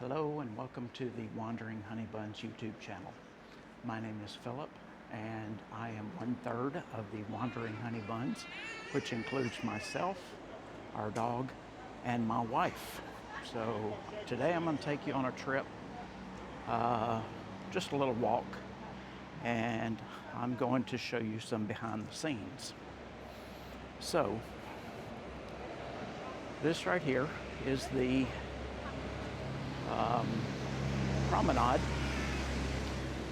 Hello and welcome to the Wandering Hunnybunz YouTube channel. My name is Philip and I am 1/3 of the Wandering Hunnybunz, which includes myself, our dog, and my wife. So today I'm going to take you on a trip, just a little walk, and I'm going to show you some behind the scenes. So this right here is the Promenade.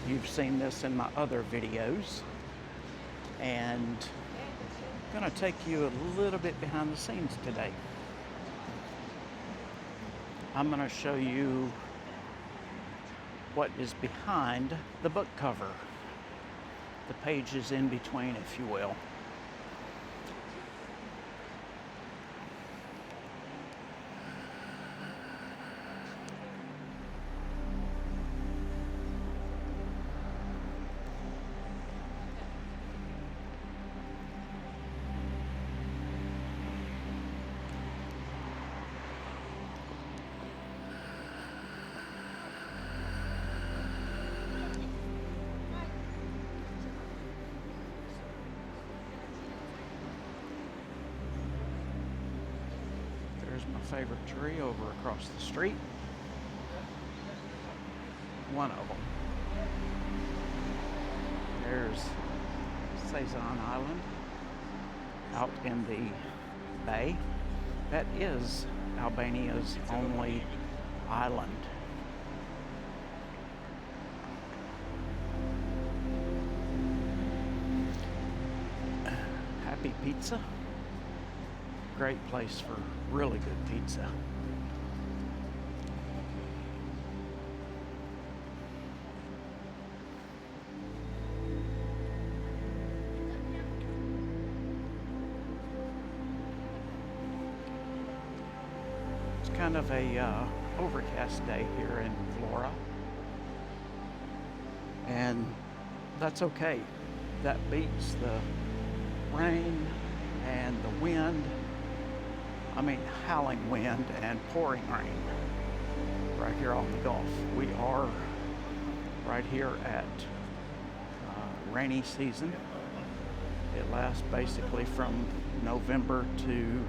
You've seen this in my other videos, and I'm going to take you a little bit behind the scenes today. I'm going to show you what is behind the book cover, the pages in between, if you will. There's my favorite tree over across the street. One of them. There's Sazan Island out in the bay. That is Albania's only island. Happy Pizza. Great place for really good pizza. It's kind of a overcast day here in Vlorë, and that's okay. That beats the rain and the wind. I mean, howling wind and pouring rain right here on the Gulf. We are right here at rainy season. It lasts basically from November to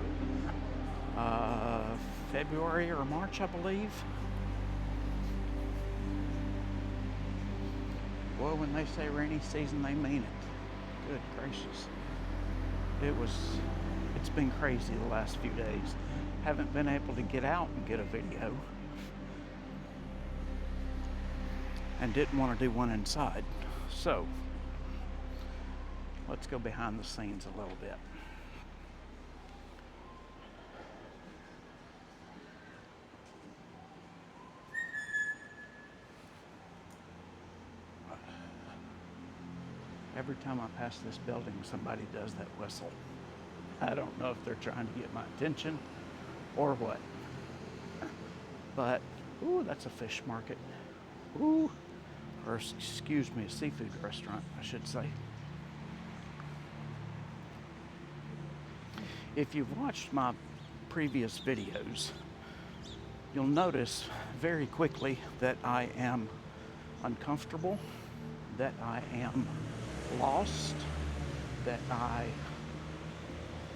February or March, I believe. Well, when they say rainy season, they mean it. Good gracious. It's been crazy the last few days. Haven't been able to get out and get a video, and didn't want to do one inside. So let's go behind the scenes a little bit. Every time I pass this building, somebody does that whistle. I don't know if they're trying to get my attention or what. But, ooh, that's a fish market. Ooh, or excuse me, a seafood restaurant, I should say. If you've watched my previous videos, you'll notice very quickly that I am uncomfortable, that I am lost, that I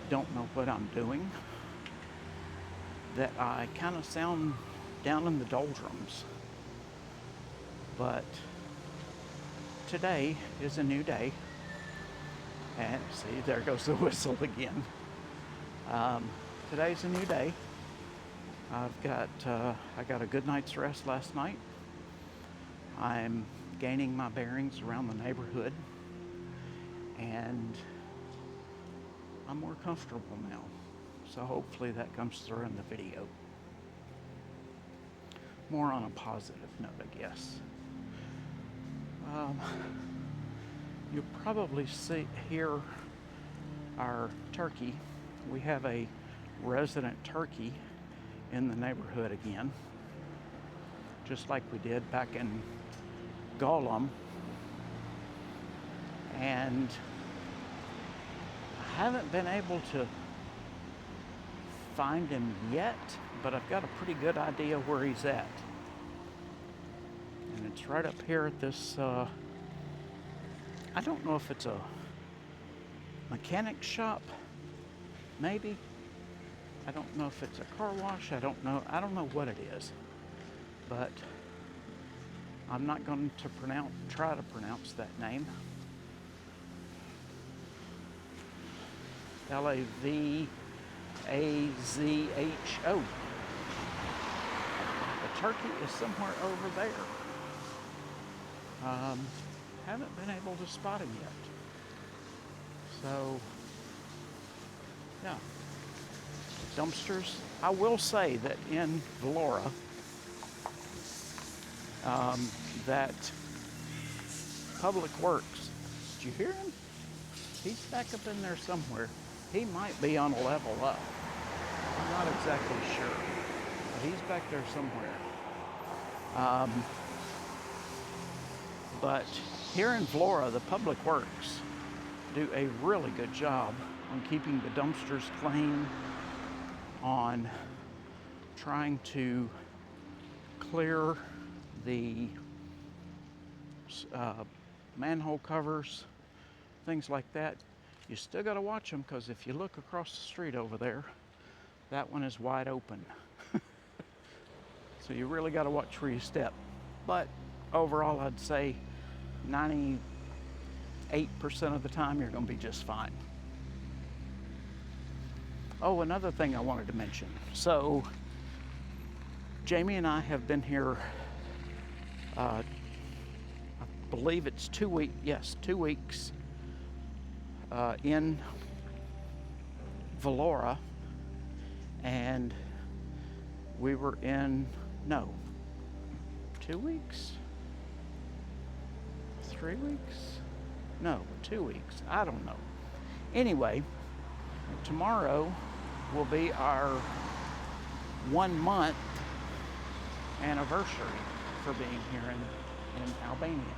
don't know what I'm doing, that I kind of sound down in the doldrums. But today is a new day, and see, there goes the whistle again. Today's a new day. I got a good night's rest last night. I'm gaining my bearings around the neighborhood, and I'm more comfortable now. So hopefully that comes through in the video. More on a positive note, I guess. You'll probably hear our turkey. We have a resident turkey in the neighborhood again, just like we did back in Gollum. And I haven't been able to find him yet, but I've got a pretty good idea where he's at. it's right up here at this, I don't know if it's a mechanic shop, maybe. I don't know if it's a car wash. I don't know what it is, but I'm not going to try to pronounce that name. Lavazho. The turkey is somewhere over there. Haven't been able to spot him yet. So, yeah. Dumpsters. I will say that in Vlorë, that Public Works, did you hear him? He's back up in there somewhere. He might be on a level up. I'm not exactly sure, but he's back there somewhere. But here in Vlorë, the Public Works do a really good job on keeping the dumpsters clean, on trying to clear the manhole covers, things like that. You still got to watch them, because if you look across the street over there, that one is wide open. So you really got to watch where you step. But overall, I'd say 98% of the time you're going to be just fine. Oh, another thing I wanted to mention. So Jamie and I have been here, I believe it's 2 weeks. Yes, 2 weeks in Vlorë, and we were in, 2 weeks? 3 weeks? No, 2 weeks. I don't know. Anyway, tomorrow will be our 1 month anniversary for being here in Albania.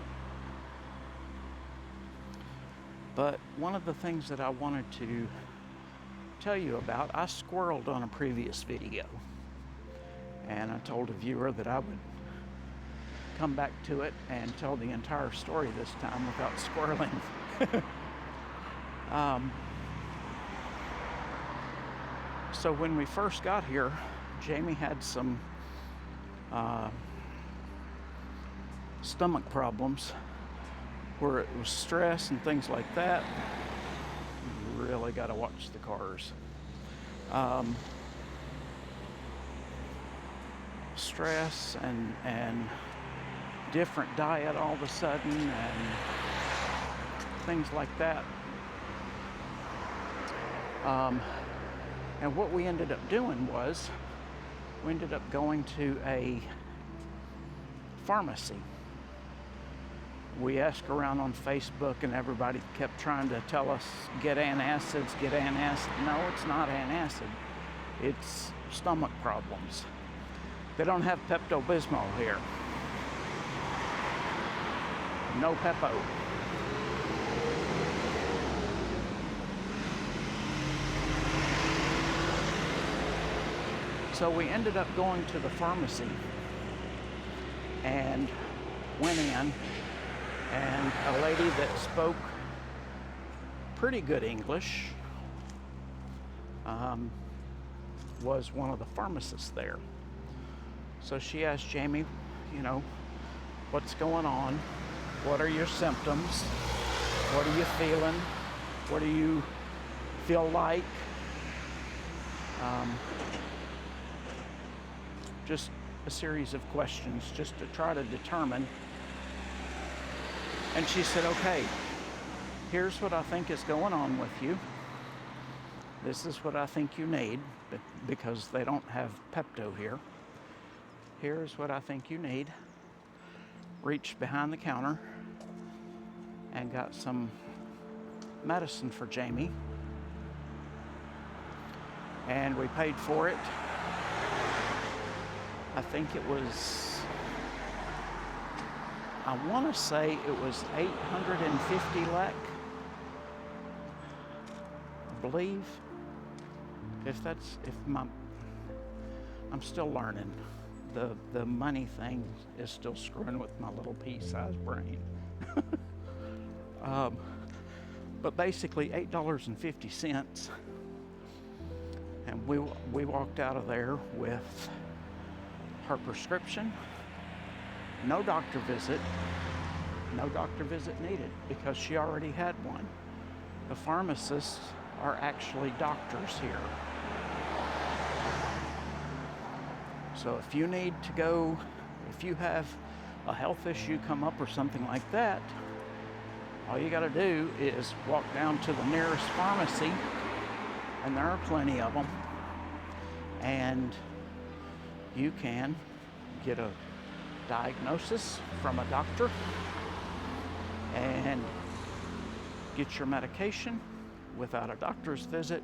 But one of the things that I wanted to tell you about, I squirreled on a previous video, and I told a viewer that I would come back to it and tell the entire story this time without squirreling. So when we first got here, Jamie had some stomach problems, where it was stress and things like that. You really got to watch the cars. Stress and different diet all of a sudden and things like that. And what we ended up doing was we ended up going to a pharmacy. We asked around on Facebook, and everybody kept trying to tell us, get antacids, get antacid. No, it's not antacid. It's stomach problems. They don't have Pepto-Bismol here. No Peppo. So we ended up going to the pharmacy and went in, and a lady that spoke pretty good English was one of the pharmacists there. So she asked Jamie, what's going on? What are your symptoms? What are you feeling? What do you feel like? Just a series of questions just to try to determine. And she said, okay, here's what I think is going on with you. This is what I think you need, because they don't have Pepto here. Here's what I think you need. Reached behind the counter and got some medicine for Jamie. And we paid for it. I think it was, I want to say it was 850 lek, I believe. I'm still learning the money thing is still screwing with my little pea-sized brain. But basically $8.50, and we walked out of there with her prescription, no doctor visit needed because she already had one. The pharmacists are actually doctors here. So if you need to go, if you have a health issue come up or something like that, all you got to do is walk down to the nearest pharmacy, and there are plenty of them, and you can get a diagnosis from a doctor and get your medication without a doctor's visit,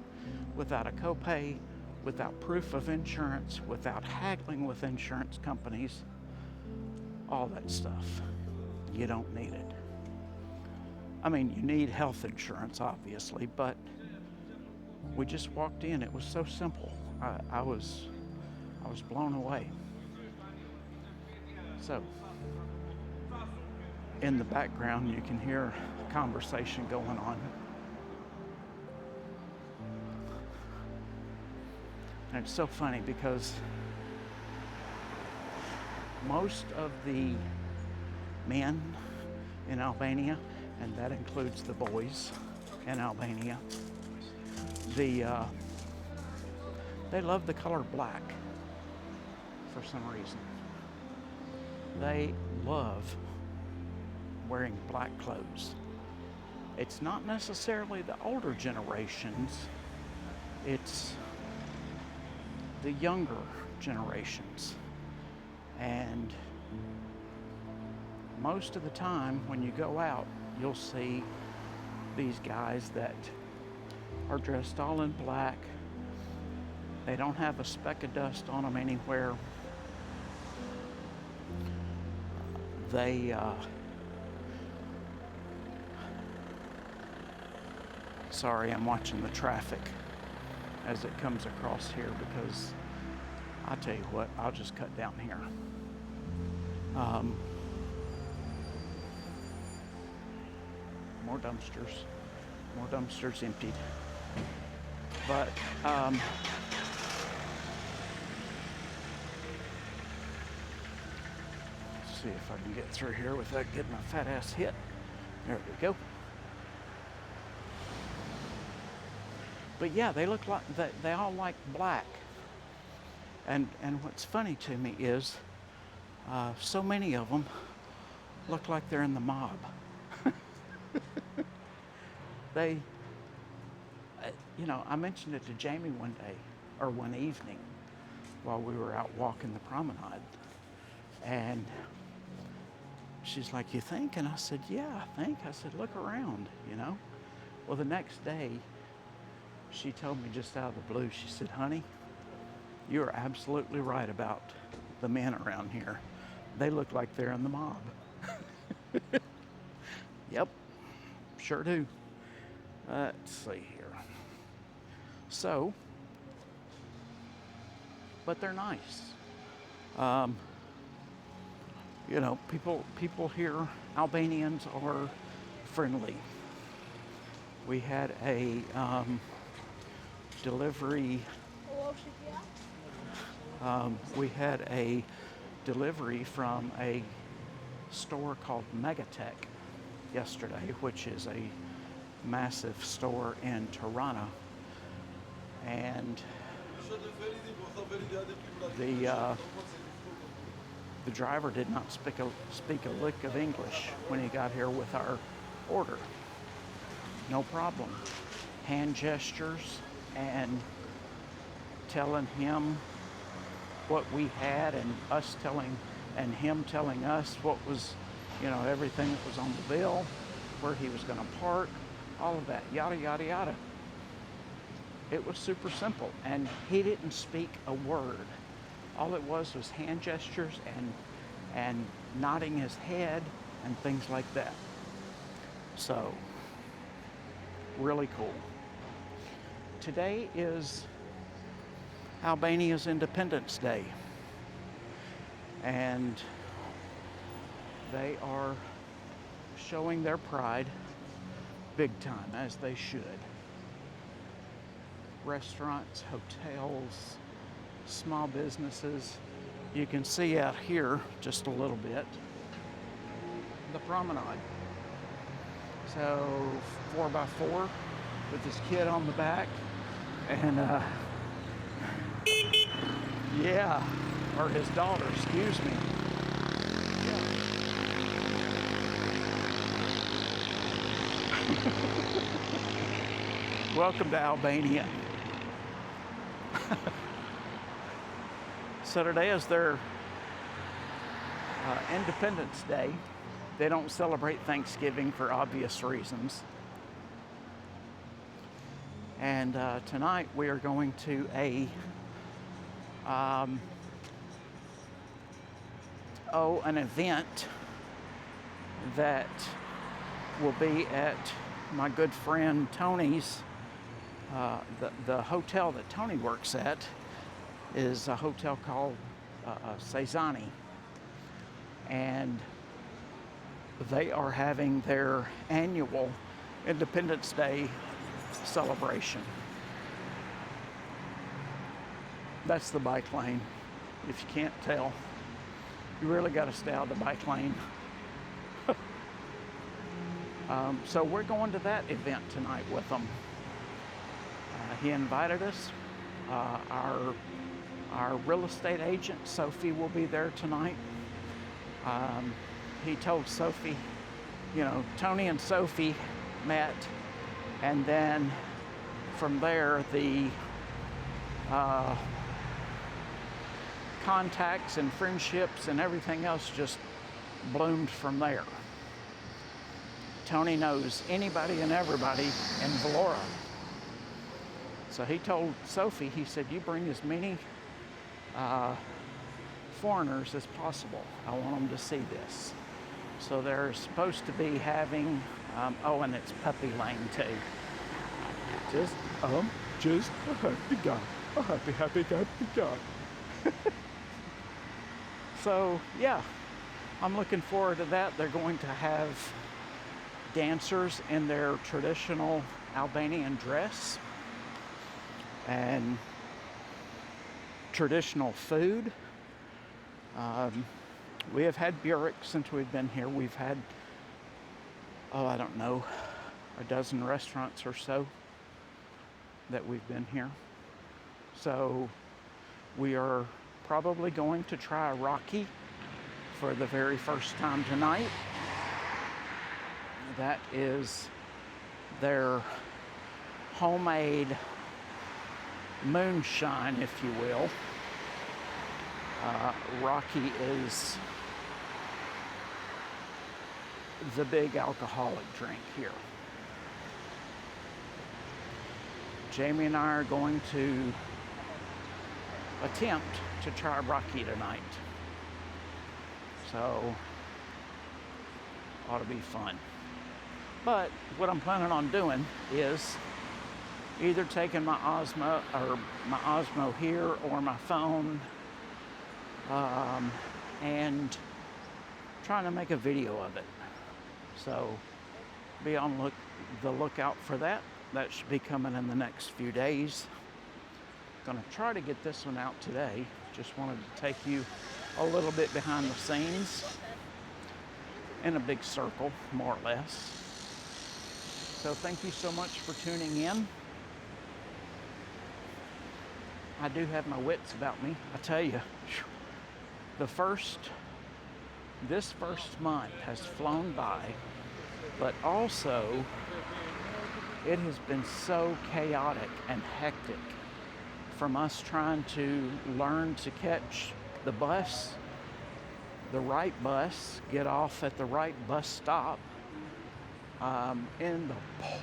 without a copay, without proof of insurance, without haggling with insurance companies, all that stuff. You don't need it. I mean, you need health insurance, obviously, but we just walked in. It was so simple. I was blown away. So, in the background, you can hear a conversation going on. And it's so funny because most of the men in Albania, and that includes the boys in Albania, they love the color black for some reason. They love wearing black clothes. It's not necessarily the older generations, it's the younger generations. And most of the time when you go out, you'll see these guys that are dressed all in black. They don't have a speck of dust on them anywhere. Sorry, I'm watching the traffic as it comes across here because I tell you what, I'll just cut down here. More dumpsters emptied. But let's see if I can get through here without getting my fat ass hit. There we go. But yeah, they look like they all like black. And what's funny to me is so many of them look like they're in the mob. I mentioned it to Jamie one day, or one evening, while we were out walking the promenade. And she's like, "You think?" And I said, "Yeah, I think." I said, "Look around, you know." Well, the next day, she told me just out of the blue, she said, "Honey, you are absolutely right about the men around here. They look like they're in the mob." Yep, sure do. Let's see here. So, but they're nice. People here, Albanians are friendly. We had a delivery. We had a delivery from a store called Megatech yesterday, which is a massive store in Tirana, and the driver did not speak a lick of English when he got here with our order. No problem. Hand gestures and telling him what we had, and him telling us what was, everything that was on the bill, where he was going to park, all of that, yada, yada, yada. It was super simple, and he didn't speak a word. All it was hand gestures and nodding his head and things like that. So, really cool. Today is Albania's Independence Day. and they are showing their pride big time, as they should. Restaurants, hotels, small businesses. You can see out here just a little bit the promenade. So 4x4 with his kid on the back, and yeah, or his daughter, excuse me. Welcome to Albania. So today is their Independence Day. They don't celebrate Thanksgiving for obvious reasons. And tonight we are going to an event that will be at my good friend Tony's. The hotel that Tony works at is a hotel called Cezanne, and they are having their annual Independence Day celebration. That's the bike lane. If you can't tell, you really got to stay out of the bike lane. So we're going to that event tonight with them. He invited us. Our real estate agent, Sophie, will be there tonight. He told Sophie, you know, Tony and Sophie met, and then from there, the contacts and friendships and everything else just bloomed from there. Tony knows anybody and everybody in Vlorë. So he told Sophie, he said, you bring as many foreigners as possible. I want them to see this. So they're supposed to be having, and it's Puppy Lane too. Just a happy guy. A happy guy. So, yeah, I'm looking forward to that. They're going to have dancers in their traditional Albanian dress and traditional food. We have had burek since we've been here. We've had, I don't know, a dozen restaurants or so that we've been here. So we are probably going to try Rocky for the very first time tonight. That is their homemade moonshine, if you will. Rocky is the big alcoholic drink here. Jamie and I are going to attempt to try Rocky tonight. So, ought to be fun. But what I'm planning on doing is either taking my Osmo here or my phone and trying to make a video of it. So be on the lookout for that. That should be coming in the next few days. Gonna try to get this one out today. Just wanted to take you a little bit behind the scenes in a big circle, more or less. So thank you so much for tuning in. I do have my wits about me. I tell you, this first month has flown by, but also it has been so chaotic and hectic from us trying to learn to catch the bus, the right bus, get off at the right bus stop in the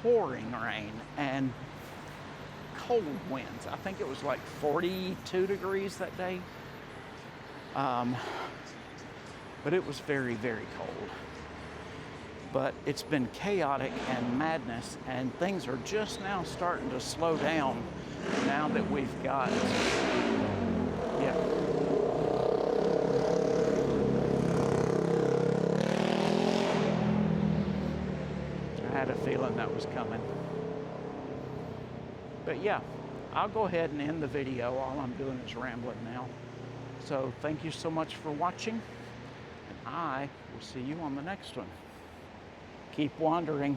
pouring rain and cold winds. I think it was like 42 degrees that day. But it was very, very cold. But it's been chaotic and madness, and things are just now starting to slow down now that we've got, had a feeling that was coming. But yeah, I'll go ahead and end the video. All I'm doing is rambling now. So thank you so much for watching, and I will see you on the next one. Keep wandering.